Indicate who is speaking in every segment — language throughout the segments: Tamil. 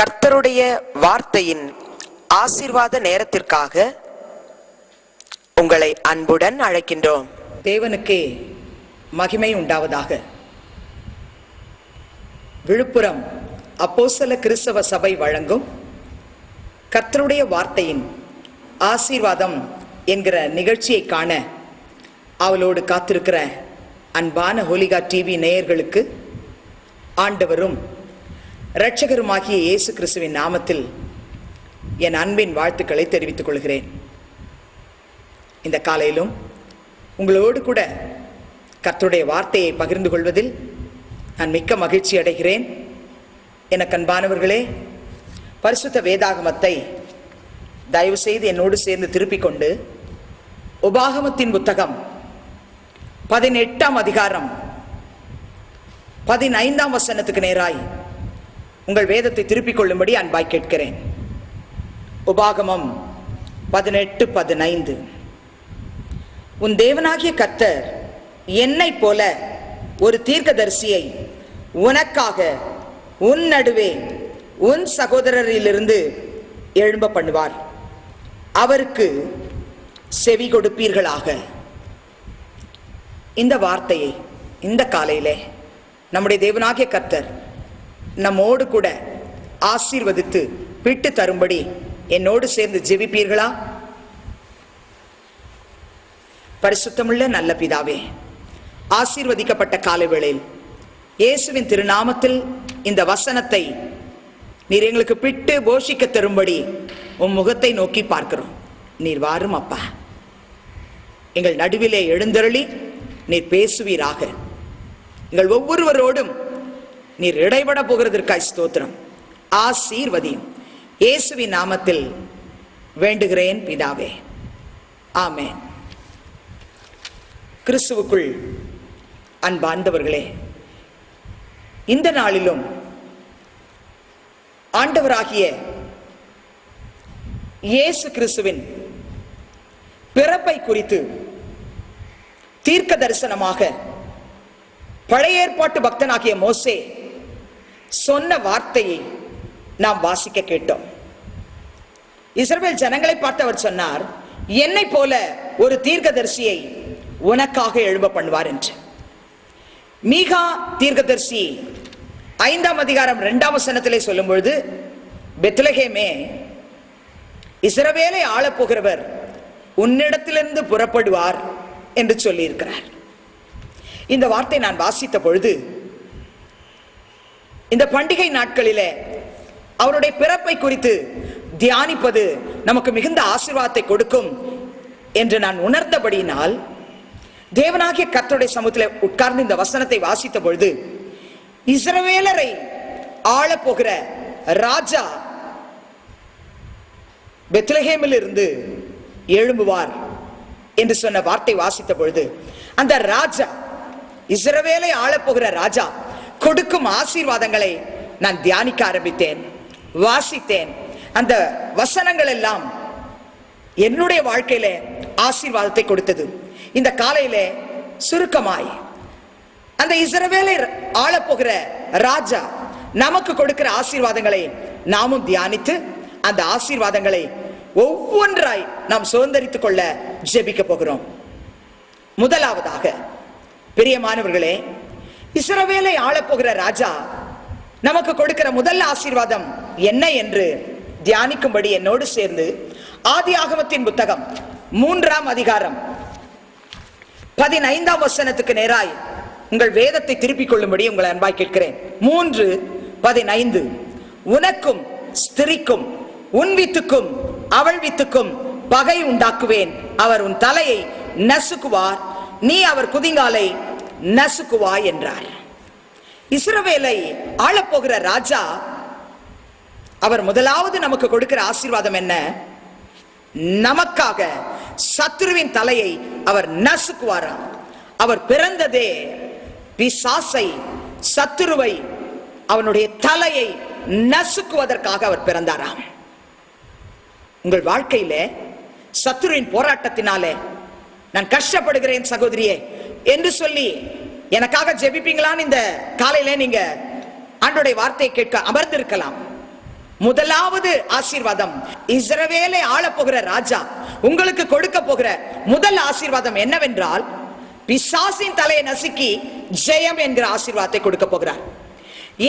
Speaker 1: கர்த்தருடைய வார்த்தையின் ஆசீர்வாத நேரத்திற்காக உங்களை அன்புடன் அழைக்கின்றோம்.
Speaker 2: தேவனுக்கே மகிமை உண்டாவதாக. விழுப்புரம் அப்போஸ்தல கிறிஸ்தவ சபை வழங்கும் கர்த்தருடைய வார்த்தையின் ஆசீர்வாதம் என்கிற நிகழ்ச்சியை காண அவளோடு காத்திருக்கிற அன்பான ஹோலிகா டிவி நேயர்களுக்கு ஆண்டவரும் இரட்சகருமாகிய இயேசு கிறிஸ்துவின் நாமத்தில் என் அன்பின் வாழ்த்துக்களை தெரிவித்துக் கொள்கிறேன். இந்த காலையிலும் உங்களோடு கூட கர்த்தருடைய வார்த்தையை பகிர்ந்து கொள்வதில் நான் மிக்க மகிழ்ச்சி அடைகிறேன். எனக்கு அன்பானவர்களே, பரிசுத்த வேதாகமத்தை தயவு செய்து என்னோடு சேர்ந்து திருப்பிக் கொண்டு உபாகமத்தின் புத்தகம் 18ஆம் அதிகாரம் 15ஆம் வசனத்துக்கு நேராய் உங்கள் வேதத்தை திருப்பிக் கொள்ளும்படி அன்பாய் கேட்கிறேன். உபாகமம் 18:15. உன் தேவனாகிய கர்த்தர் என்னைப் போல ஒரு தீர்க்கதரிசியை உனக்காக உன் நடுவே உன் சகோதரரிலிருந்து எழும்ப பண்ணுவார். அவருக்கு செவி கொடுப்பீர்களாக. இந்த வார்த்தையை இந்த காலையிலே நம்முடைய தேவனாகிய கர்த்தர் நம்மோடு கூட ஆசீர்வதித்து விட்டு தரும்படி என்னோடு சேர்ந்து ஜெபிப்பீர்களா? பரிசுத்தமுள்ள நல்ல பிதாவே, ஆசீர்வதிக்கப்பட்ட காலை வேளையில் இயேசுவின் திருநாமத்தில் இந்த வசனத்தை நீர் எங்களுக்கு பிட்டு போஷிக்க தரும்படி உம் முகத்தை நோக்கி பார்க்கிறோம். நீர் வாரும் அப்பா, எங்கள் நடுவிலே எழுந்தருளி நீர் பேசுவீராக. எங்கள் ஒவ்வொருவரோடும் நீர் இடைபட போகிறதற்காய் ஸ்தோத்திரம். ஆசீர்வதியும் இயேசுவின் நாமத்தில் வேண்டுகிறேன் பிதாவே, ஆமென். கிறிஸ்துவுக்குள் அன்பார்ந்தவர்களே, இந்த நாளிலும் ஆண்டவராகிய இயேசு கிறிஸ்துவின் பிறப்பை குறித்து தீர்க்க தரிசனமாக பழைய ஏற்பாட்டு பக்தனாகிய மோசே சொன்ன வார்த்தையை நாம் வாசிக்க கேட்டோம். இஸ்ரவேல் ஜனங்களை பார்த்து அவர் சொன்னார், என்னை போல ஒரு தீர்க்கதரிசியை உனக்காக எழும்ப பண்ணுவார் என்று. மீகா தீர்க்கதரிசி 5ஆம் அதிகாரம் 2ஆம் வசனத்திலே சொல்லும் பொழுது, பெத்லகேமே, இஸ்ரவேலை ஆளப்போகிறவர் உன்னிடத்திலிருந்து புறப்படுவார் என்று சொல்லி இருக்கிறார். இந்த வார்த்தை நான் வாசித்த பொழுது, இந்த பண்டிகை நாட்களிலே அவருடைய பிறப்பை குறித்து தியானிப்பது நமக்கு மிகுந்த ஆசீர்வாதத்தை கொடுக்கும் என்று நான் உணர்ந்தபடியினால் தேவனாகிய கர்த்தருடைய சமூகத்தில் உட்கார்ந்து இந்த வசனத்தை வாசித்த பொழுது, இஸ்ரவேலரை ஆளப்போகிற ராஜா பெத்லகேமில் இருந்து எழும்புவார் என்று சொன்ன வார்த்தை வாசித்த பொழுது, அந்த ராஜா, இஸ்ரவேலை ஆளப்போகிற ராஜா கொடுக்கும் ஆசீர்வாதங்களை நான் தியானிக்க ஆரம்பித்தேன், வாசித்தேன். அந்த வசனங்கள் எல்லாம் என்னுடைய வாழ்க்கையில ஆசீர்வாதத்தை கொடுத்தது. இந்த காலையிலே சுருக்கமாய் அந்த இஸ்ரவேலை ஆளப்போகிற ராஜா நமக்கு கொடுக்கிற ஆசீர்வாதங்களை நாமும் தியானித்து அந்த ஆசீர்வாதங்களை ஒவ்வொன்றாய் நாம் சுதந்தரித்துக் கொள்ள ஜெபிக்க போகிறோம். முதலாவதாக, பிரியமானவர்களே, இஸ்ரவேலை ஆளப்போகிற ராஜா நமக்கு கொடுக்கிற முதல் ஆசீர்வாதம் என்ன என்று தியானிக்கும்படி என்னோடு சேர்ந்து ஆதியாகமத்தின் புத்தகம் 3ஆம் அதிகாரம் 15ஆம் வசனத்துக்கு நேராய் உங்கள் வேதத்தை திருப்பிக் கொள்ளும்படி உங்களை அன்பாய் கேட்கிறேன். 3:15. உனக்கும் ஸ்திரிக்கும் உன் வித்துக்கும் அவள் வித்துக்கும் பகை உண்டாக்குவேன். அவர் உன் தலையை நசுக்குவார், நீ அவர் குதிங்காலை நசுக்குவாய் என்றார். இஸ்ரவேலை ஆளப்போகிற ராஜா அவர் முதலாவது நமக்கு கொடுக்கிற ஆசீர்வாதம் என்ன? நமக்காக சத்துருவின் தலையை அவர் நசுக்குவாராம். அவர் பிறந்ததே பிசாசை, சத்துருவை, அவனுடைய தலையை நசுக்குவதற்காக அவர் பிறந்தாராம். உங்கள் வாழ்க்கையில சத்துருவின் போராட்டத்தினாலே நான் கஷ்டப்படுகிறேன் சகோதரியே என்று சொல்லி எனக்காக ஜெபிப்பீங்களான்னு இந்த காலையில நீங்க ஆண்டவருடைய வார்த்தையை கேட்க அமர்ந்திருக்கலாம். முதலாவது ஆசீர்வாதம், இஸ்ரவேலை ஆளப் போகிற ராஜா உங்களுக்கு கொடுக்க போகிற முதல் ஆசீர்வாதம் என்னவென்றால், பிசாசின் தலையை நசுக்கி ஜெயம் என்கிற ஆசீர்வாதத்தை கொடுக்க போகிறார்.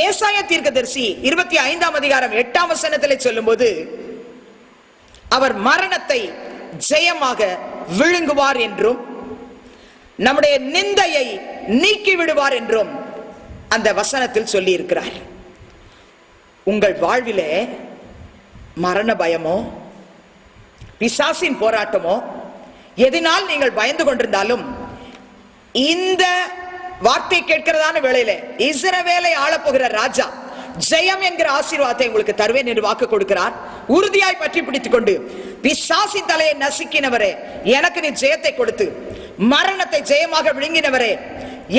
Speaker 2: ஏசாயா தீர்க்கதரிசி 25ஆம் அதிகாரம் 8ஆம் வசனத்திலே சொல்லும்போது, அவர் மரணத்தை ஜெயமாக விழுங்குவார் என்றும் நம்முடைய நிந்தையை நீக்கி விடுவார் என்றும் அந்த வசனத்தில் சொல்லி இருக்கிறார். உங்கள் வாழ்விலே மரண பயமோ பிசாசின் போராட்டமோ எதனால் நீங்கள் பயந்து கொண்டிருந்தாலும், இந்த வார்த்தை கேட்கிறதான வேளையில இஸ்ரவேலை ஆளப்போகிற ராஜா ஜெயம் என்கிற ஆசீர்வாதத்தை உங்களுக்கு தருவேன் என்று வாக்கு கொடுக்கிறார். உறுதியாய் பற்றி பிடித்துக் கொண்டு, பிசாசின் தலையை நசுக்கினவரே எனக்கு நீ ஜெயத்தை கொடுத்து, மரணத்தை ஜெயமாக விழுங்கினவரே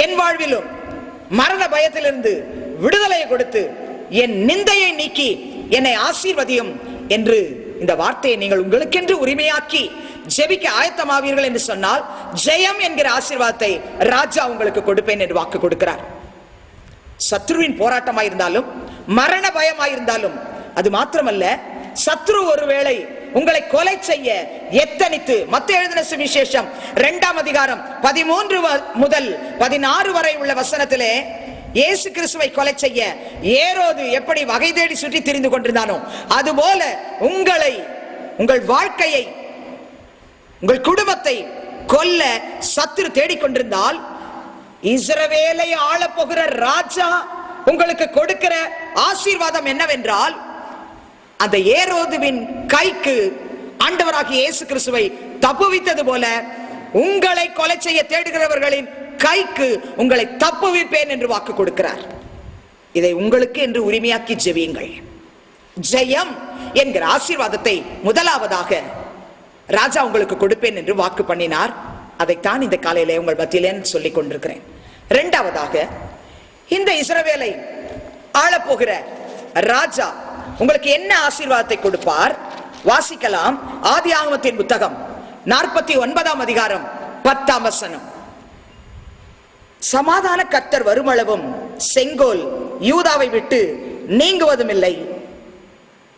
Speaker 2: என் வாழ்விலும் மரண பயத்திலிருந்து விடுதலையை கொடுத்து, என் நிந்தையை நீக்கி என்னை ஆசீர்வதியும் என்று இந்த வார்த்தையை நீங்கள் உங்களுக்கென்று உரிமையாக்கி ஜெபிக்க ஆயத்தமாவீர்கள் என்று சொன்னால், ஜெயம் என்கிற ஆசீர்வாதத்தை ராஜா உங்களுக்கு கொடுப்பேன் என்று வாக்கு கொடுக்கிறார். சத்ருவின் போராட்டமாயிருந்தாலும் மரண பயமாயிருந்தாலும், அது மாத்திரமல்ல, சத்ரு ஒருவேளை உங்களை கொலை செய்ய எத்தனித்து, மத்தேயு எழுதின சுவிசேஷம் 2ஆம் அதிகாரம் 13 முதல் 16 வரை உள்ள வசனத்திலே இயேசு கிறிஸ்துவை கொலை செய்ய ஏரோது எப்படி வகை தேடி சுற்றி திரிந்து கொண்டிருந்தானோ, அதுபோல உங்களை, உங்கள் வாழ்க்கையை, உங்கள் குடும்பத்தை கொல்ல சத்துரு தேடிக்கொண்டிருந்தால், இஸ்ரவேலை ஆளப் போகிற ராஜா உங்களுக்கு கொடுக்கிற ஆசீர்வாதம் என்னவென்றால், அந்த ஏரோதுவின் கைக்கு ஆண்டவராகிய இயேசு கிறிஸ்துவை தப்புவித்தது போல, உங்களை கொலை செய்ய தேடுகிறவர்களின் கைக்கு உங்களை தப்புவிப்பேன் என்று வாக்கு கொடுக்கிறார். இதை உங்களுக்கு என்று உரிமையாக்கி ஜெபியுங்கள். ஜெயம் என்கிற ஆசீர்வாதத்தை முதலாவதாக ராஜா உங்களுக்கு கொடுப்பேன் என்று வாக்கு பண்ணினார். அதைத்தான் இந்த காலையிலே உங்கள் மத்தியிலே சொல்லிக் கொண்டிருக்கிறேன். இரண்டாவதாக, இந்த இஸ்ரவேலை ஆளப்போகிற ராஜா உங்களுக்கு என்ன ஆசீர்வாதத்தை கொடுப்பார்? வாசிக்கலாம். ஆதியாகமத்தின் புத்தகம் 49ஆம் அதிகாரம் 10ஆம் வசனம். சமாதான கர்த்தர் வருமளவும் செங்கோல் யூதாவை விட்டு நீங்குவதும் இல்லை,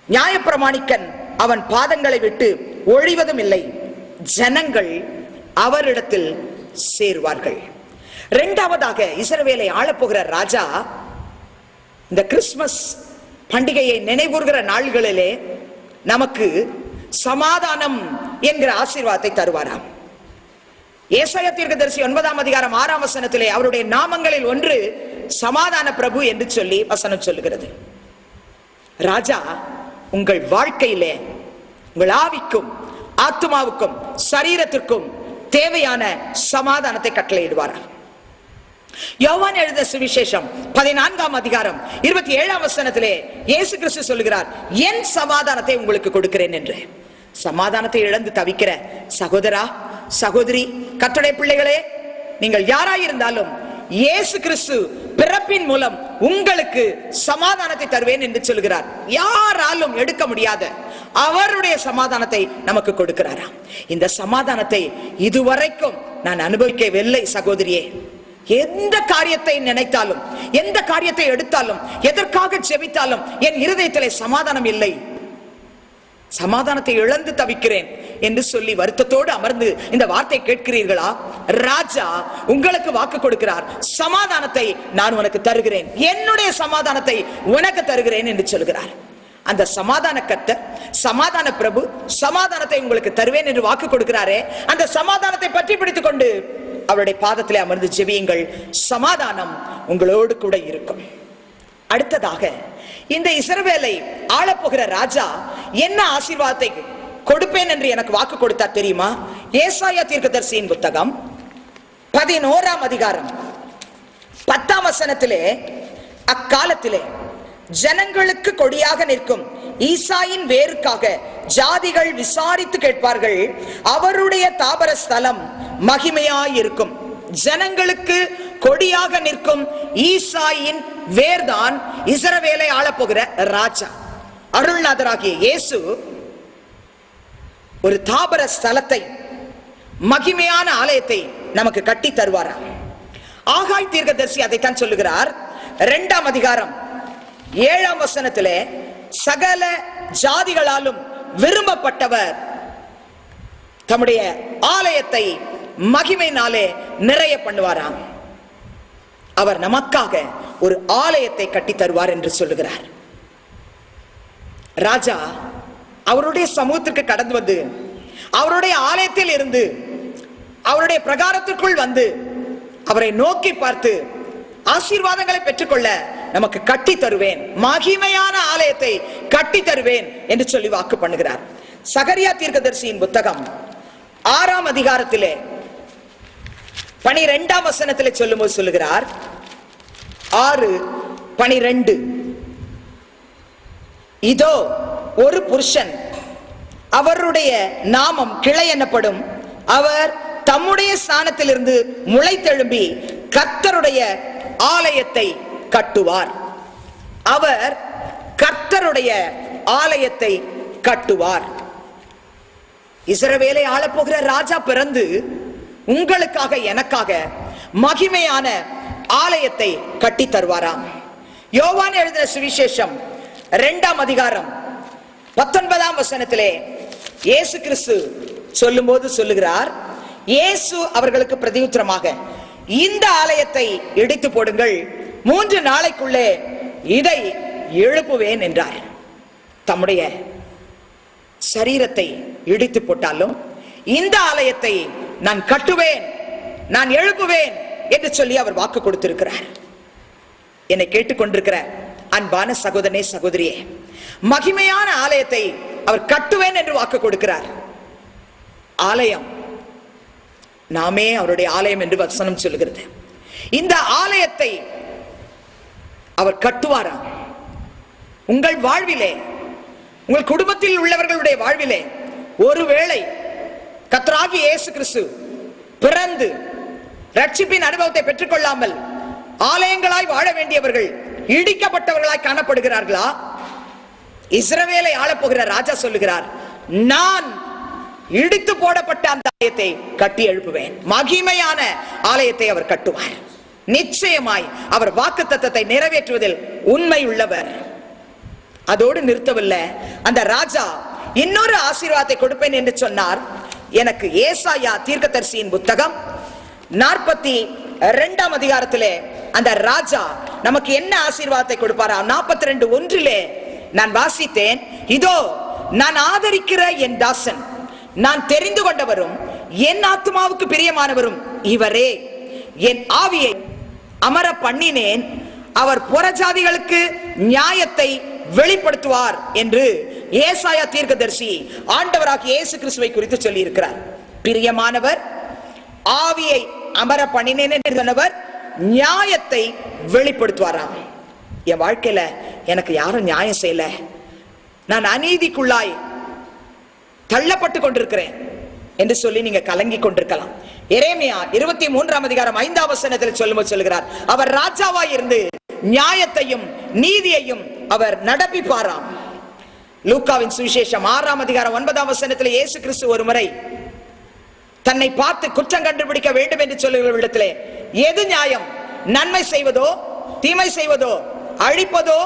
Speaker 2: நியாயப்பிரமாணிக்கன் அவன் பாதங்களை விட்டு ஒழிவதும் இல்லை, ஜனங்கள் அவரிடத்தில் சேர்வார்கள். இரண்டாவதாக, இஸ்ரவேலை ஆளப்போகிற ராஜா இந்த கிறிஸ்துமஸ் பண்டிகையை நினைவுறுகிற நாள்களிலே நமக்கு சமாதானம் என்கிற ஆசீர்வாதத்தை தருவாராம். ஏசாயா தீர்க்கதரிசி 9ஆம் அதிகாரம் 6ஆம் வசனத்திலே அவருடைய நாமங்களில் ஒன்று சமாதான பிரபு என்று சொல்லி வசனம் சொல்லுகிறது. ராஜா உங்கள் வாழ்க்கையிலே உங்கள் ஆவிக்கும் ஆத்துமாவுக்கும் சரீரத்திற்கும் தேவையான சமாதானத்தை கட்டளையிடுவார். யோவான் எழுதின சுவிசேஷம் 14ஆம் அதிகாரம் 27ஆம் வசனத்திலே இயேசு கிறிஸ்து சொல்லுகிறார், என் சமாதானத்தை உங்களுக்கு கொடுக்கிறேன் என்று. சமாதானத்தை இழந்து தவிக்கிற சகோதரா, சகோதரி, கர்த்தருடைய பிள்ளைகளே, நீங்கள் யாராயிருந்தாலும் இயேசு கிறிஸ்து பிறப்பின் மூலம் உங்களுக்கு சமாதானத்தை தருவேன் என்று சொல்கிறார். யாராலும் எடுக்க முடியாத அவருடைய சமாதானத்தை நமக்கு கொடுக்கிறாராம். இந்த சமாதானத்தை இதுவரைக்கும் நான் அனுபவிக்கவில்லை சகோதரியே. எந்த காரியத்தை நினைத்தாலும், எந்த காரியத்தை எடுத்தாலும், எதற்காக ஜெபித்தாலும் என் இருதயத்திலே சமாதானம் இல்லை, சமாதானத்தை இழந்து தவிக்கிறேன் என்று சொல்லி வருத்தத்தோடு அமர்ந்து இந்த வார்த்தை கேட்கிறீர்களா? ராஜா உங்களுக்கு வாக்கு கொடுக்கிறார், சமாதானத்தை நான் உனக்கு தருகிறேன், என்னுடைய சமாதானத்தை உனக்கு தருகிறேன் என்று சொல்கிறார். அந்த சமாதான கர்த்தர், சமாதான பிரபு சமாதானத்தை உங்களுக்கு தருவேன் என்று வாக்கு கொடுக்கிறாரே, அந்த சமாதானத்தை பற்றி பிடித்துக் கொண்டு அவருடைய பாதத்திலே அமர்ந்து ஜெபியுங்கள். சமாதானம் உங்களோடு கூட இருக்கும். அடுத்ததாக, இந்த இஸ்ரவேலை ஆளப்போகிற ராஜா என்ன ஆசீர்வாதத்தை கொடுப்பேன் என்று எனக்கு வாக்கு கொடுத்தார் தெரியுமா? ஏசாயா தீர்க்கதரிசியின் புத்தகம் 11ஆம் அதிகாரம் 10ஆம் வசனத்திலே, அக்காலத்திலே ஜனங்களுக்கு கொடியாக நிற்கும் ஈசாயின் வேருக்காக ஜாதிகள் விசாரித்து கேட்பார்கள், அவருடைய தாபர ஸ்தலம் மகிமையாயிருக்கும். ஜனங்களுக்கு கொடியாக நிற்கும் ஈசாயின் வேர்தான் இஸ்ரவேலை ஆளப்போகிற ராஜா. அருள்நாதராகிய இயேசு ஒரு தாபர ஸ்தலத்தை, மகிமையான ஆலயத்தை நமக்கு கட்டி தருவாரா. ஆகாய் தீர்க்கதரிசி அதைத்தான் சொல்லுகிறார். 2ஆம் அதிகாரம் 7ஆம் வசனத்திலே, சகல ஜாதிகளாலும் விரும்பப்பட்டவர் தம்முடைய ஆலயத்தை மகிமையினாலே நிறைய பண்ணுவாராம். அவர் நமக்காக ஒரு ஆலயத்தை கட்டி தருவார் என்று சொல்லுகிறார். ராஜா அவருடைய சமூகத்திற்கு கடந்து வந்து அவருடைய ஆலயத்தில் இருந்து அவருடைய பிரகாரத்திற்குள் வந்து அவரை நோக்கி பார்த்து ஆசீர்வாதங்களை பெற்றுக்கொள்ள நமக்கு கட்டி தருவேன், மகிமையான ஆலயத்தை கட்டி தருவேன் என்று சொல்லி வாக்கு பண்ணுகிறார். சகரியா தீர்க்கதரிசியின் புத்தகம் 6ஆம் அதிகாரத்திலே 12ஆம் வசனத்திலே சொல்லும்போது சொல்லுகிறார், 6:12, இதோ ஒரு புருஷன், அவருடைய நாமம் கிளை என்னப்படும், அவர் தம்முடைய ஸ்தானத்திலிருந்து முளைத்தெழும்பி கர்த்தருடைய ஆலயத்தை கட்டுவார். அவர் கர்த்தருடைய ஆலயத்தை கட்டுவார். இஸ்ரவேலை ஆளப்போகிற ராஜா பிறந்து உங்களுக்காக எனக்காக மகிமையான ஆலயத்தை கட்டி தருவாராம். யோவான் எழுதின சுவிசேஷம் 2ஆம் அதிகாரம் 19ஆம் வசனத்திலே இயேசு கிறிஸ்து சொல்லும்போது சொல்லுகிறார், இயேசு அவர்களுக்கு பிரதியுத்தரமாக, இந்த ஆலயத்தை இடித்து போடுங்கள், 3 நாளைக்குள்ளே இதை எழுப்புவேன் என்றார். தம்முடைய சரீரத்தை இடித்து போட்டாலும் இந்த ஆலயத்தை நான் கட்டுவேன், நான் எழுப்புவேன் என்று சொல்லி அவர் வாக்கு கொடுத்திருக்கிறார். என்னை கேட்டுக்கொண்டிருக்கிற அன்பான சகோதரனே சகோதரியே, மகிமையான ஆலயத்தை அவர் கட்டுவேன் என்று வாக்கு கொடுக்கிறார். ஆலயம் நாமே அவருடைய ஆலயம் என்று வசனம் சொல்லுகிறது. இந்த ஆலயத்தை அவர் கட்டுவாராம். உங்கள் வாழ்விலே, உங்கள் குடும்பத்தில் உள்ளவர்களுடைய வாழ்விலே ஒருவேளை கர்த்தராகிய இயேசு கிறிஸ்து பிறந்து ரட்சிப்பின் அனுபவத்தை பெற்றுக்கொள்ளாமல் ஆலயங்களாய் வாழ வேண்டியவர்கள் இடிக்கப்பட்டவர்களாய் காணப்படுகிறார்களா? இஸ்ரவேலை ஆளப்போகிற ராஜா சொல்லுகிறார், நான் இடித்து போடப்பட்ட அந்த ஆலயத்தை கட்டி எழுப்புவேன், மகிமையான ஆலயத்தை அவர் கட்டுவார். நிச்சயமாய் அவர் வாக்குத்தத்தத்தை நிறைவேற்றுவதில் உண்மை உள்ளவர். அதோடு நிறுத்தவில்லை, அந்த ராஜா இன்னொரு ஆசீர்வாதத்தை கொடுப்பேன் என்று சொன்னார். எனக்கு ஏசாயா தீர்க்கதரிசியின் புத்தகம் 42ஆம் அதிகாரத்திலே அந்த ராஜா நமக்கு என்ன ஆசீர்வாதத்தை கொடுப்பாரா? 42:1 நான் வாசித்தேன், இதோ நான் ஆதரிக்கிற என் தாசன், நான் தெரிந்து கொண்டவரும் என் ஆத்மாவுக்கு பிரியமானவரும் இவரே, என் ஆவியை அமர பண்ணினேன், அவர் புறஜாதிகளுக்கு நியாயத்தை வெளிப்படுத்துவார் என்று ஏசாயா தீர்க்கதரிசி ஆண்டவராகிய இயேசு கிறிஸ்துவை குறித்து சொல்லி இருக்கிறார். பிரியமானவர், ஆவியை அமர பண்ணினேன் என்று சொன்னவர் நியாயத்தை வெளிப்படுத்துவாராம். என் வாழ்க்கையில எனக்கு யாரும் நியாயம் செய்யல, நான் அநீதிக்குள்ளாய் தள்ளப்பட்டு கொண்டிருக்கிறேன் என்று சொல்லி நீங்க கலங்கி கொண்டிருக்கலாம். எரேமியா 23ஆம் அதிகாரம் 5ஆம் வசனத்தில் சொல்லும்போது சொல்லுகிறார், அவர் ராஜாவாய் இருந்து நியாயத்தையும் நீதியையும் அவர் நடப்பிப்பாராம். லூக்காவின் சுவிசேஷம் 6ஆம் அதிகாரம் 9ஆம் வசனத்தில் இயேசு கிறிஸ்து ஒரு முறை தன்னை பார்த்து குற்றம் கண்டுபிடிக்க வேண்டும் என்று சொல்லுகிற இடத்திலே, எது நியாயம், நன்மை செய்வதோ தீமை செய்வதோ, அழிப்பதோ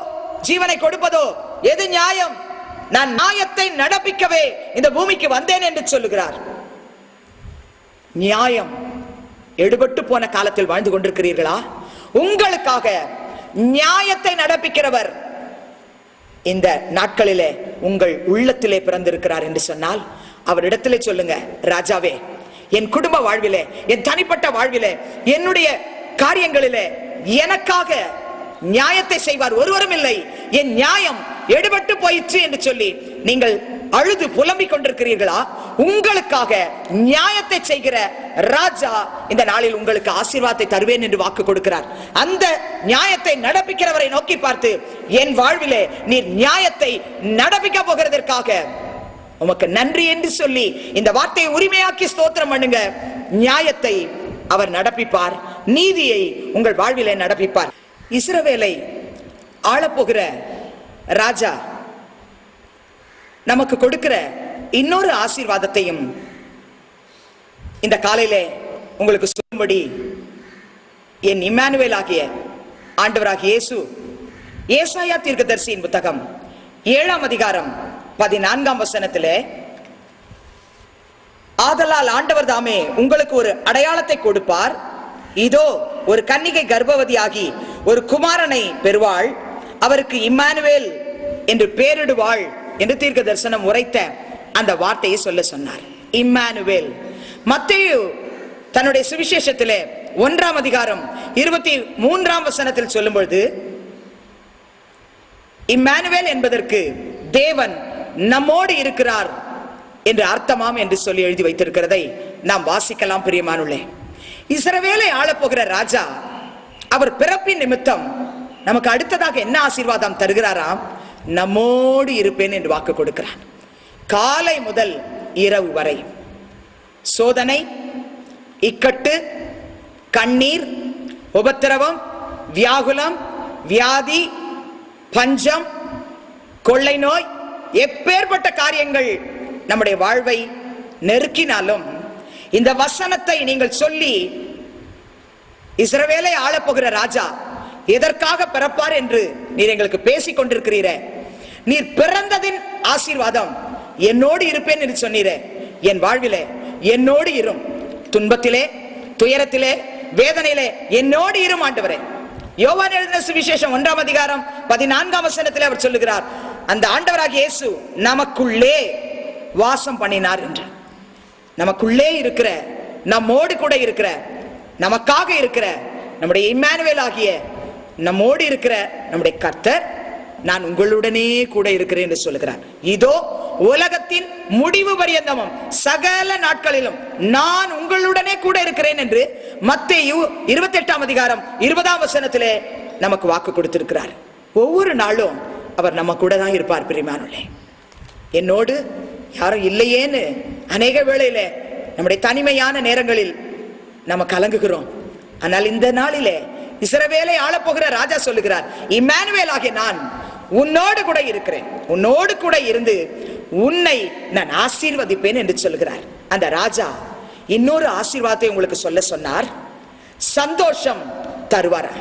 Speaker 2: ஜீவனை கொடுப்பதோ, எது நியாயம்? நான் நியாயத்தை நடப்பிக்கவே இந்த பூமிக்கு வந்தேன் என்று சொல்லுகிறார். நியாயம் எடுபட்டு போன காலத்தில் வாழ்ந்து கொண்டிருக்கிறீர்களா? உங்களுக்காக நியாயத்தை நடப்பிக்கிறவர் இந்த நாட்களிலே உங்கள் உள்ளத்திலே பிறந்திருக்கிறார் என்று சொன்னால் அவரிடத்திலே சொல்லுங்க, ராஜாவே, என் குடும்ப வாழ்விலே, என் தனிப்பட்ட வாழ்விலே, என்னுடைய காரியங்களிலே எனக்காக நியாயத்தை செய்வார் ஒருவரும் இல்லை, என் நியாயம் எடுபட்டு போயிற்று என்று சொல்லி நீங்கள் அழுது புலம்பிக் கொண்டிருக்கிறீர்களா? உங்களுக்காக நியாயத்தை செய்கிற ராஜா இந்த நாளில் உங்களுக்கு ஆசீர்வாதத்தை தருவேன் என்று வாக்கு கொடுக்கிறார். அந்த நியாயத்தை நடப்பிக்கிறவரை நோக்கி பார்த்து, என் வாழ்விலே நீர் நியாயத்தை நடப்பிக்க போகிறதற்காக உமக்கு நன்றி என்று சொல்லி இந்த வார்த்தையை உரிமையாக்கி ஸ்தோத்திரம் பண்ணுங்க. நியாயத்தை அவர் நடப்பிப்பார், நீதியை உங்கள் வாழ்விலே நடப்பிப்பார். இஸ்ரவேலை ஆளப்போகிற ராஜா நமக்கு கொடுக்கிற இன்னொரு ஆசீர்வாதத்தையும் இந்த காலையிலே உங்களுக்கு சொல்லும்படி என் இம்மானுவேல் ஆகிய ஆண்டவராகிய இயேசு ஏசாயா தீர்க்கதரிசியின் புத்தகம் 7ஆம் அதிகாரம் 14ஆம் வசனத்திலே, ஆதலால் ஆண்டவர் தாமே உங்களுக்கு ஒரு அடையாளத்தை கொடுப்பார், இதோ ஒரு கன்னிகை கர்ப்பவதியாகி ஒரு குமாரனை பெறுவாள், அவருக்கு இம்மானுவேல் என்று பெயரிடுவாள் என்று தீர்க்க தரிசனம் உரைத்த அந்த வார்த்தையை சொல்ல சொன்னார். இம்மானுவேல். மத்தேயு தன்னுடைய சுவிசேஷத்திலே 1ஆம் அதிகாரம் 23ஆம் வசனத்தில் சொல்லும் பொழுது, இம்மானுவேல் என்பதற்கு தேவன் நம்மோடு இருக்கிறார் என்று அர்த்தமாம் என்று சொல்லி எழுதி வைத்திருக்கிறதை நாம் வாசிக்கலாம். பிரியமானுள்ளே, இஸ்ரவேலை ஆளப்போகிற ராஜா அவர் பிறப்பின் நிமித்தம் நமக்கு அடுத்ததாக என்ன ஆசீர்வாதம் தருகிறாராம்? நம்மோடு இருப்பேன் என்று வாக்கு கொடுக்கிறார். காலை முதல் இரவு வரை சோதனை, இக்கட்டு, கண்ணீர், உபத்திரவம், வியாகுலம், வியாதி, பஞ்சம், கொள்ளை நோய், எப்பேற்பட்ட காரியங்கள் நம்முடைய வாழ்வை நெருக்கினாலும் இந்த வசனத்தை நீங்கள் சொல்லி, இஸ்ரவேலை ஆளப்போகிற ராஜா எதற்காக பிறப்பார் என்று நீர் எங்களுக்கு பேசிக் கொண்டிருக்கிறீர, நீர் பிறந்ததின் ஆசீர்வாதம் என்னோடு இருப்பேன் என்று சொன்னீரே, என் வாழ்விலே என்னோடு இரும், துன்பத்திலே, துயரத்திலே, வேதனையிலே என்னோடு இரும் ஆண்டவரே. யோவான் எழுதின சுவிசேஷம் 1ஆம் அதிகாரம் 14ஆம் வசனத்திலே அவர் சொல்லுகிறார், அந்த ஆண்டவராகிய இயேசு நமக்குள்ளே வாசம் பண்ணினார் என்று. நமக்குள்ளே இருக்கிற, நம்மோடு கூட இருக்கிற, நமக்காக இருக்கிற நம்முடைய இம்மானுவேல் ஆகிய நம்மோடு இருக்கிற நம்முடைய கர்த்தர் நான் உங்களுடனே கூட இருக்கிறேன் என்று சொல்லுகிறார். இதோ உலகத்தின் முடிவு பரியந்தமும் சகல நாட்களிலும் நான் உங்களுடனே கூட இருக்கிறேன் என்று மத்தேயு 28ஆம் அதிகாரம் 20ஆம் வசனத்திலே நமக்கு வாக்கு கொடுத்திருக்கிறார். ஒவ்வொரு நாளும் அவர் நம்ம கூட தான் இருப்பார். பிரியமானவர்களே, என்னோடு யாரும் இல்லையேன்னு அநேக வேளையில நம்முடைய தனிமையான நேரங்களில் நம்ம கலங்குகிறோம். ஆனால் இந்த நாளிலே இஸ்ரவேலை ஆளப்போகிற ராஜா சொல்லுகிறார், இம்மானுவேல் ஆகிய நான் உன்னோடு கூட இருக்கிறேன், உன்னோடு கூட இருந்து உன்னை நான் ஆசீர்வதிப்பேன் என்று சொல்கிறார். அந்த ராஜா இன்னொரு ஆசீர்வாதத்தை உங்களுக்கு சொல்ல சொன்னார், சந்தோஷம் தருவார்.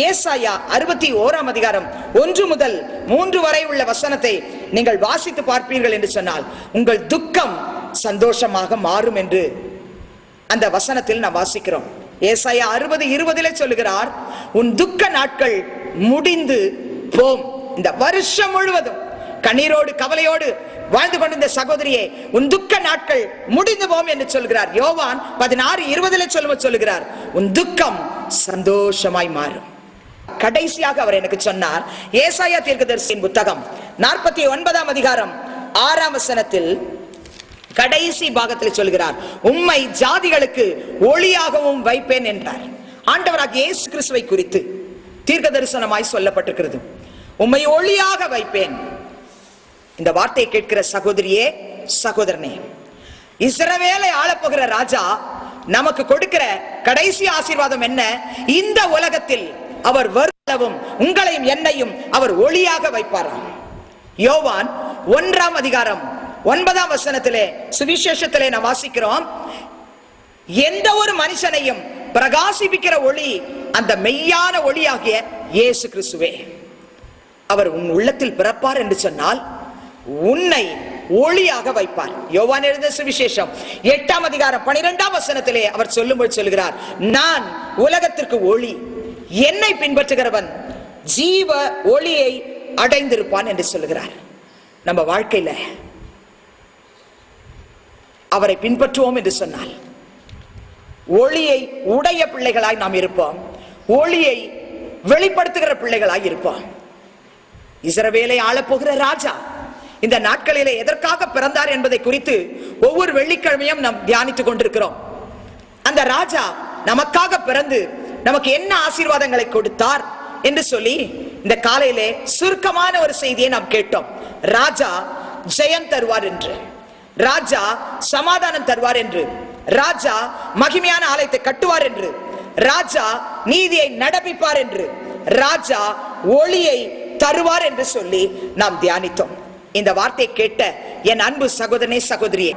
Speaker 2: ஏசாயா 61ஆம் அதிகாரம் 1 முதல் 3 வரை உள்ள வசனத்தை நீங்கள் வாசித்து பார்ப்பீர்கள் என்று சொன்னால் உங்கள் துக்கம் சந்தோஷமாக மாறும் என்று அந்த வசனத்தில் நாம் வாசிக்கிறோம். ஏசாயா 60:20 சொல்லுகிறார், உன் துக்க நாட்கள் முடிந்து போம். இந்த வருஷம் முழுவதும் கண்ணீரோடு கவலையோடு வாழ்ந்து கொண்டிருந்த சகோதரியே, உன் துக்க நாட்கள் முடிந்து போம் என்று சொல்கிறார். யோவான் 16:20 சொல்லுகிறார், உன் துக்கம் சந்தோஷமாய் மாறும். கடைசியாக அவர் எனக்கு சொன்னார், ஏசாயா தீர்க்கதரிசியின் புத்தகம் 49ஆம் அதிகாரம் 6ஆம் வசனத்தில் கடைசி பாகத்தில் சொல்கிறார், உம்மை ஜாதிகளுக்கு ஒளியாகவும் வைப்பேன் என்றார். ஆண்டவராகிய இயேசு கிறிஸ்துவை குறித்து தீர்க்க தரிசனமாய் சொல்லப்பட்டிருக்கிறது, உம்மை ஒளியாக வைப்பேன். இந்த வார்த்தையை கேட்கிற சகோதரியே, சகோதரனே, இஸ்ரவேலை ஆளப்போகிற ராஜா நமக்கு கொடுக்கிற கடைசி ஆசீர்வாதம் என்ன? இந்த உலகத்தில் அவர் வருவதும் உங்களையும் என்னையும் அவர் ஒளியாக வைப்பாராம். யோவான் 1ஆம் அதிகாரம் 9ஆம் வசனத்திலே சுவிசேஷத்திலே நாம் வாசிக்கிறோம், எந்த ஒரு மனுஷனையும் பிரகாசிப்பிக்கிற ஒளி அந்த மெய்யான ஒளியாகிய இயேசு கிறிஸ்துவே. அவர் உன் உள்ளத்தில் பிறப்பார் என்று சொன்னால் உன்னை ஒளியாக வைப்பார். யோவான் எழுதின சுவிசேஷம் 8ஆம் அதிகாரம் 12ஆம் வசனத்திலே அவர் சொல்லும்போது சொல்கிறார், நான் உலகத்திற்கு ஒளி, என்னை பின்பற்றுகிறவன் ஜீவ ஒளியை அடைந்திருப்பான் என்று சொல்லுகிறார். நம்ம வாழ்க்கையில அவரை பின்பற்றுவோம் என்று சொன்னால் ஒளியை உடைய பிள்ளைகளாய் நாம் இருப்போம், ஒளியை வெளிப்படுத்துகிற பிள்ளைகளாய் இருப்போம். இஸ்ரவேலை ஆளப்போகிற ராஜா இந்த நாட்களிலே எதற்காக பிறந்தார் என்பதை குறித்து ஒவ்வொரு வெள்ளிக்கிழமையும் நாம் தியானித்துக் கொண்டிருக்கிறோம். அந்த ராஜா நமக்காக பிறந்து நமக்கு என்ன ஆசீர்வாதங்களை கொடுத்தார் என்று சொல்லி இந்த காலையிலே சுருக்கமான ஒரு செய்தியை நாம் கேட்டோம். ராஜா ஜெயம் தருவார் என்று, ராஜா சமாதானம் தருவார் என்று, ராஜா மகிமையான ஆலயத்தை கட்டுவார் என்று, ராஜா நீதியை நடப்பிப்பார் என்று, ராஜா ஒளியை தருவார் என்று சொல்லி நாம் தியானித்தோம். இந்த வார்த்தையை கேட்ட என் அன்பு சகோதரனே, சகோதரியே,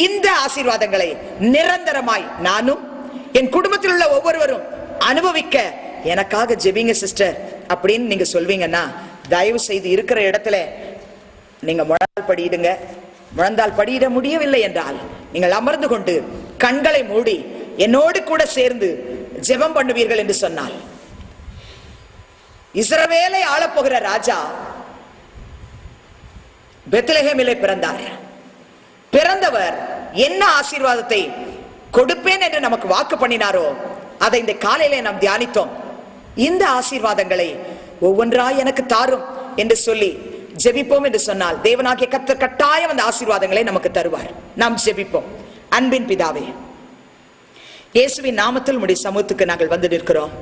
Speaker 2: இந்த ஆசீர்வாதங்களை நிரந்தரமாய் நானும் என் குடும்பத்தில் உள்ள ஒவ்வொருவரும் அனுபவிக்க எனக்காக ஜெபிங்க சிஸ்டர் அப்படின்னு நீங்க சொல்வீங்கன்னா தயவு செய்து இருக்கிற இடத்துல நீங்க முழந்தால் படியிடுங்க. முழந்தால் படியிட முடியவில்லை என்றால் நீங்கள் அமர்ந்து கொண்டு கண்களை மூடி என்னோடு கூட சேர்ந்து ஜெபம் பண்ணுவீர்கள் என்று சொன்னால், இஸ்ரவேலை ஆளப்போகிற ராஜா பெத்லகேமிலே பிறந்தார். பிறந்தவர் என்ன ஆசீர்வாதத்தை கொடுப்பேன் என்று நமக்கு வாக்கு பண்ணினாரோ அதை இந்த காலையிலே நாம் தியானித்தோம். இந்த ஆசீர்வாதங்களை ஒவ்வொன்றாய் எனக்கு தாரும் என்று சொல்லி ஜெபிப்போம் என்று சொன்னால் தேவனாகிய கர்த்தர் கட்டாயம் அந்த ஆசீர்வாதங்களை நமக்கு தருவார். நாம் ஜெபிப்போம். அன்பின் பிதாவே, இயேசுவின் நாமத்தில் உம்முடைய சமூகத்துக்கு நாங்கள் வந்து நிற்கிறோம்.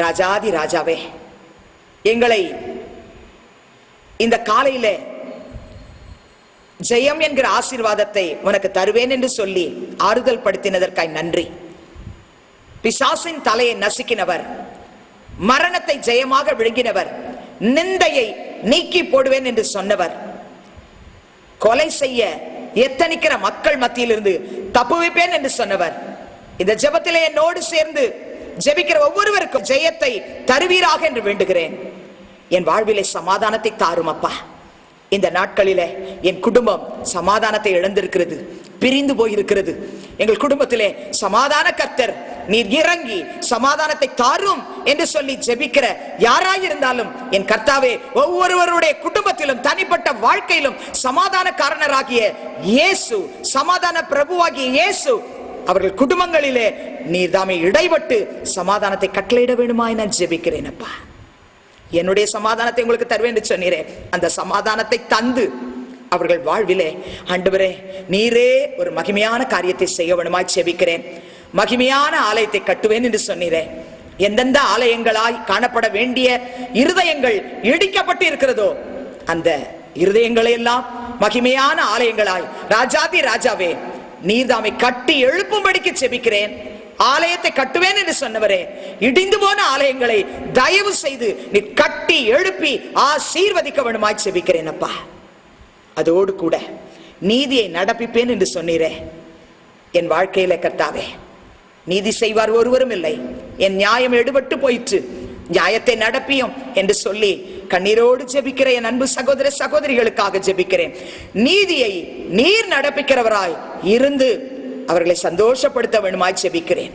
Speaker 2: ராஜாதி ராஜாவே, எங்களை இந்த காலையிலே ஜெயம் என்கிற ஆசீர்வாதத்தை உனக்கு தருவேன் என்று சொல்லி ஆறுதல் படுத்தினதற்காய் நன்றி. பிசாசின் தலையை நசுக்கினவர், மரணத்தை ஜெயமாக விழுங்கினவர், நிந்தையை நீக்கி போடுவேன் என்று சொன்னவர், கொலை செய்ய எத்தனிக்கிற மக்கள் மத்தியிலிருந்து தப்புவிப்பேன் என்று சொன்னவர், இந்த ஜெபத்திலே என்னோடு சேர்ந்து ஜெபிக்கிற ஒவ்வொருவருக்கும் ஜெயத்தை தருவீராக என்று வேண்டுகிறேன். என் வாழ்விலே சமாதானத்தை தாரும் அப்பா. இந்த நாட்களிலே என் குடும்பம் சமாதானத்தை இழந்திருக்கிறது, பிரிந்து போயிருக்கிறது. எங்கள் குடும்பத்திலே சமாதான கர்த்தர் நீர் இறங்கி சமாதானத்தை தாரும் என்று சொல்லி ஜெபிக்கிற யாராயிருந்தாலும் என் கர்த்தாவே, ஒவ்வொருவருடைய குடும்பத்திலும் தனிப்பட்ட வாழ்க்கையிலும் சமாதான காரணராகிய இயேசு, சமாதான பிரபுவாகிய இயேசு அவர்கள் குடும்பங்களிலே நீர் தாமே இடைப்பட்டு சமாதானத்தை கட்டளையிட வேண்டுமாய் நான் ஜெபிக்கிறேன் அப்பா. என்னுடைய சமாதானத்தை உங்களுக்கு தருவேன் என்று சொன்னீரே, அந்த சமாதானத்தை தந்து அவர்கள் வாழ்விலே ஆண்டவரே நீரே ஒரு மகிமையான காரியத்தை செய்ய வேண்டுமாய் ஜெபிக்கிறேன். மகிமையான ஆலயத்தை கட்டுவேன் என்று சொன்னீரே, எந்தெந்த ஆலயங்களாய் காணப்பட வேண்டிய இருதயங்கள் இடிக்கப்பட்டு இருக்கிறதோ அந்த இருதயங்களை எல்லாம் மகிமையான ஆலயங்களாய் ராஜாதி ராஜாவே நீர்தாமை கட்டி எழுப்பும்படிக்கு ஜெபிக்கிறேன். ஆலயத்தை கட்டுவேன் என்று சொன்னவரே, இடிந்து போன ஆலயங்களை தயவு செய்து நீ கட்டி எழுப்பி ஆசீர்வதிக்க வேண்டுமாய் ஜெபிக்கிறேன் அப்பா. அதோடு கூட நீதியை நடப்பிப்பேன் என்று சொன்னீரே, என் வாழ்க்கையில கர்த்தாவே நீதி செய்வார் ஒருவரும் இல்லை, என் நியாயம் எடுபட்டு போயிற்று, நியாயத்தை நடப்பியும் என்று சொல்லி கண்ணீரோடு ஜெபிக்கிற என் அன்பு சகோதர சகோதரிகளுக்காக ஜெபிக்கிறேன். நீதியை நீர் நடப்பிக்கிறவராய் இருந்து அவர்களை சந்தோஷப்படுத்த வேண்டுமாய் ஜெபிக்கிறேன்.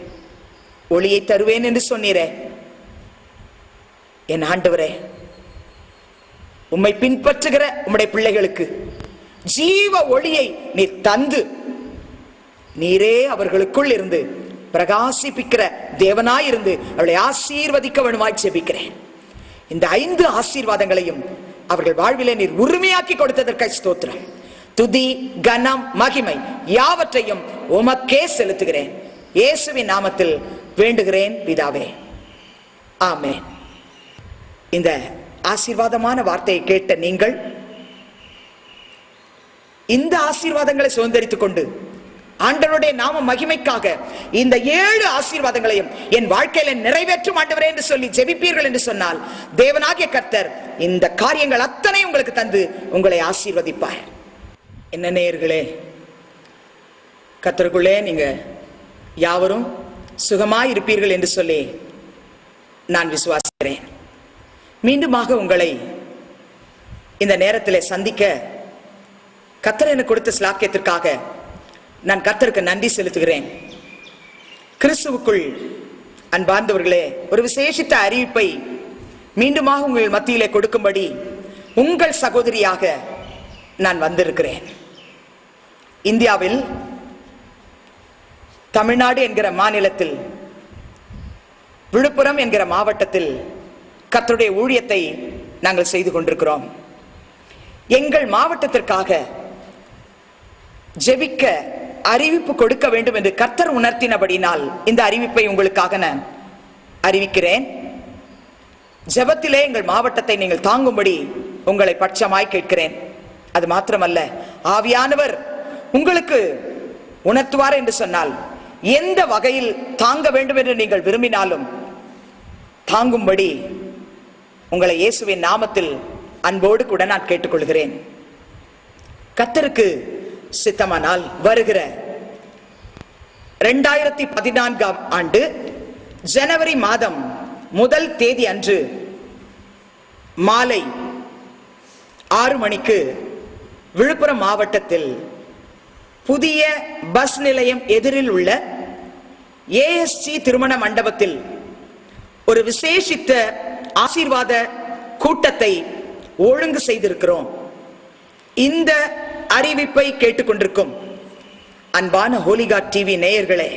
Speaker 2: ஒளியை தருவேன் என்று சொன்னீரே, என் ஆண்டவரே உம்மை பின்பற்றுகிற உம்முடைய பிள்ளைகளுக்கு ஜீவ ஒளியை நீர் தந்து நீரே அவர்களுக்குள் இருந்து பிரகாசிப்பிக்கிற தேவனாய் இருந்து அவளை ஆசீர்வதிக்க வேண்டுமாய் ஜெபிக்கிறேன். இந்த 5 ஆசீர்வாதங்களையும் அவர்கள் வாழ்விலே நீர் உரிமையாக்கி கொடுத்ததற்காக ஸ்தோத்திரம். துதி கனம் மகிமை யாவற்றையும் உமக்கே செலுத்துகிறேன். இயேசுவின் நாமத்தில் வேண்டுகிறேன் பிதாவே, ஆமென். இந்த ஆசீர்வாதமான வார்த்தையை கேட்ட நீங்கள் இந்த ஆசீர்வாதங்களை சுதந்தரித்துக் கொண்டு ஆண்டவருடைய நாம மகிமைக்காக இந்த 7 ஆசீர்வாதங்களையும் என் வாழ்க்கையில நிறைவேற்றும் ஆண்டவரே என்று சொல்லி ஜெபிப்பீர்கள் என்று சொன்னால் தேவனாகிய கர்த்தர் இந்த காரியங்கள் அத்தனை உங்களுக்கு தந்து உங்களை ஆசீர்வதிப்பார். என்ன நேயர்களே, கர்த்தருக்குள்ளே நீங்க யாவரும் சுகமாய் இருப்பீர்கள் என்று சொல்லி நான் விசுவாசிக்கிறேன். மீண்டுமாக உங்களை இந்த நேரத்தில் சந்திக்க கர்த்தர் எனக்கு கொடுத்த ஸ்லாக்கியத்திற்காக நான் கர்த்தருக்கு நன்றி செலுத்துகிறேன். கிறிஸ்துவுக்குள் அன்பார்ந்தவர்களே, ஒரு விசேஷித்த அறிவிப்பை மீண்டுமாக உங்கள் மத்தியிலே கொடுக்கும்படி உங்கள் சகோதரியாக நான் வந்திருக்கிறேன். இந்தியாவில் தமிழ்நாடு என்கிற மாநிலத்தில் விழுப்புரம் என்கிற மாவட்டத்தில் கர்த்தருடைய ஊழியத்தை நாங்கள் செய்து கொண்டிருக்கிறோம். எங்கள் மாவட்டத்திற்காக ஜெபிக்க அறிவிப்பு கொடுக்க வேண்டும் என்று கர்த்தர் உணர்த்தினபடினால் இந்த அறிவிப்பை உங்களுக்காக நான் அறிவிக்கிறேன். ஜெபத்திலே எங்கள் மாவட்டத்தை நீங்கள் தாங்கும்படி உங்களை பட்சமாய் கேட்கிறேன். அது மாத்திரமல்ல, ஆவியானவர் உங்களுக்கு உணர்த்துவார் என்று சொன்னால் எந்த வகையில் தாங்க வேண்டும் என்று நீங்கள் விரும்பினாலும் தாங்கும்படி உங்களை இயேசுவின் நாமத்தில் அன்போடு கூட நான் கேட்டுக்கொள்கிறேன். கர்த்தருக்கு சித்தமானால் வருகிற 2014ஆம் ஆண்டு ஜனவரி மாதம் 1 தேதி அன்று மாலை 6 மணிக்கு விழுப்புரம் மாவட்டத்தில் புதிய பஸ் நிலையம் எதிரில் உள்ள ஏஎஸ்சி திருமண மண்டபத்தில் ஒரு விசேஷித்த ஆசீர்வாத கூட்டத்தை ஒழுங்கு செய்திருக்கிறோம். இந்த அறிவிப்பை கேட்டுக்கொண்டிருக்கும் அன்பான ஹோலிகாட் டிவி நேயர்களே,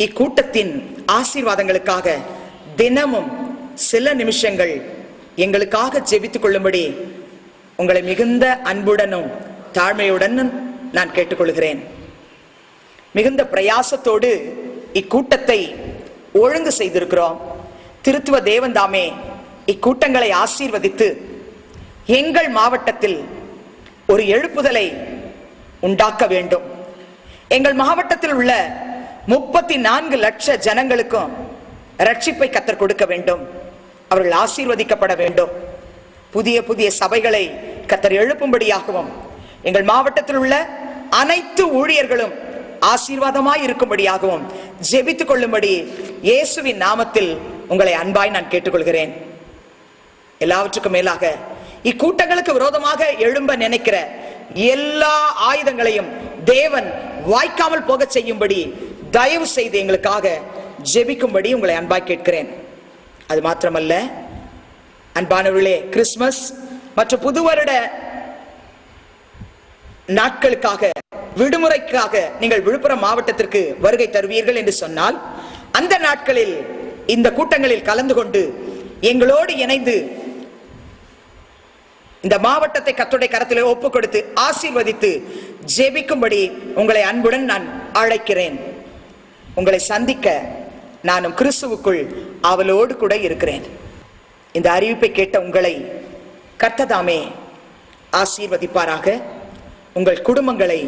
Speaker 2: இக்கூட்டத்தின் ஆசீர்வாதங்களுக்காக தினமும் சில நிமிஷங்கள் எங்களுக்காக ஜெபித்துக் கொள்ளும்படி உங்களை மிகுந்த அன்புடனும் தாழ்மையுடனும் நான் கேட்டுக்கொள்கிறேன். மிகுந்த பிரயாசத்தோடு இக்கூட்டத்தை ஒழுங்கு செய்திருக்கிறோம். திருத்துவ தேவன் தாமே இக்கூட்டங்களை ஆசீர்வதித்து எங்கள் மாவட்டத்தில் ஒரு எழுப்புதலை உண்டாக்க வேண்டும். எங்கள் மாவட்டத்தில் உள்ள 34 லட்ச ஜனங்களுக்கும் ரட்சிப்பை கர்த்தர் கொடுக்க வேண்டும். அவர்கள் ஆசீர்வதிக்கப்பட வேண்டும். புதிய புதிய சபைகளை கர்த்தர் எழுப்பும்படியாகவும் எங்கள் மாவட்டத்தில் உள்ள அனைத்து ஊழியர்களும் ஆசீர்வாதமாய் இருக்கும்படியாகவும் ஜெபித்துக் கொள்ளும்படி இயேசுவின் நாமத்தில் உங்களை அன்பாய் நான் கேட்டுக்கொள்கிறேன். எல்லாவற்றுக்கும் மேலாக இக்கூட்டங்களுக்கு விரோதமாக எழும்ப நினைக்கிற எல்லா ஆயுதங்களையும் தேவன் வாய்க்காமல் போக செய்யும்படி தயவு செய்து எங்களுக்காக ஜெபிக்கும்படி உங்களை அன்பாய் கேட்கிறேன். அது மாத்திரமல்ல, அன்பானவர்களே, கிறிஸ்துமஸ் மற்றும் புது வருட நாட்களுக்காக விடுமுறைக்காக நீங்கள் விழுப்புரம் மாவட்டத்திற்கு வருகை தருவீர்கள் என்று சொன்னால், அந்த நாட்களில் இந்த கூட்டங்களில் கலந்து கொண்டு எங்களோடு இணைந்து இந்த மாவட்டத்தை கர்த்தருடைய கரத்திலே ஒப்பு கொடுத்து ஆசீர்வதித்து ஜெபிக்கும்படி உங்களை அன்புடன் நான் அழைக்கிறேன். உங்களை சந்திக்க நானும் கிறிஸ்துவுக்குள் அவளோடு கூட இருக்கிறேன். இந்த அறிவிப்பை கேட்ட உங்களை கர்த்தர் தாமே ஆசீர்வதிப்பாராக. உங்கள் குடும்பங்களை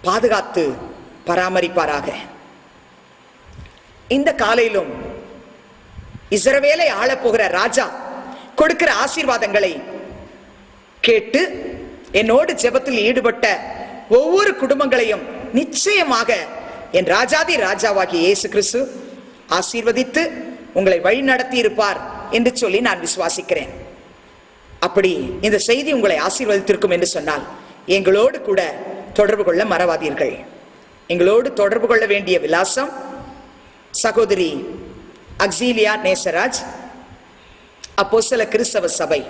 Speaker 2: பாதுகாத்து பராமரிப்பாராக. இந்த காலையிலும் இஸ்ரவேலை ஆளப்போகிற ராஜா கொடுக்கிற ஆசீர்வாதங்களை கேட்டு என்னோடு ஜெபத்தில் ஈடுபட்ட ஒவ்வொரு குடும்பங்களையும் நிச்சயமாக என் ராஜாதி ராஜாவாகிய இயேசு கிறிஸ்து ஆசீர்வதித்து உங்களை வழி நடத்தி இருப்பார் என்று சொல்லி நான் விசுவாசிக்கிறேன். அப்படி இந்த செய்தி உங்களை ஆசீர்வதித்திருக்கும் என்று சொன்னால் எங்களோடு கூட தொடர்பு கொள்ள மறவாதீர்கள். எங்களோடு தொடர்பு கொள்ள வேண்டிய விலாசம் சகோதரி அக்ஸீலியா நேசராஜ், அப்போஸ்தல கிறிஸ்தவ சபை,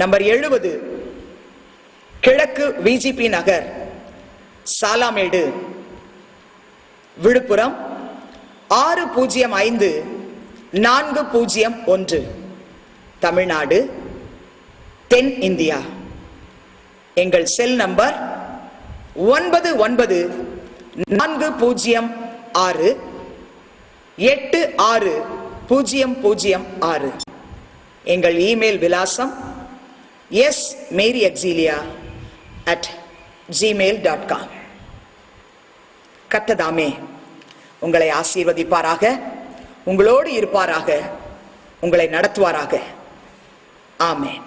Speaker 2: நம்பர் 70, கிழக்கு விஜிபி நகர், சாலாமேடு, விழுப்புரம் 605401, தமிழ்நாடு, தென் இந்தியா. எங்கள் செல் நம்பர் 9914868006. எங்கள் இமெயில் விலாசம் smaryauxilia@gmail.com. கர்த்தர் தாமே உங்களை ஆசீர்வதிப்பாராக, உங்களோடு இருப்பாராக, உங்களை நடத்துவாராக. ஆமென்.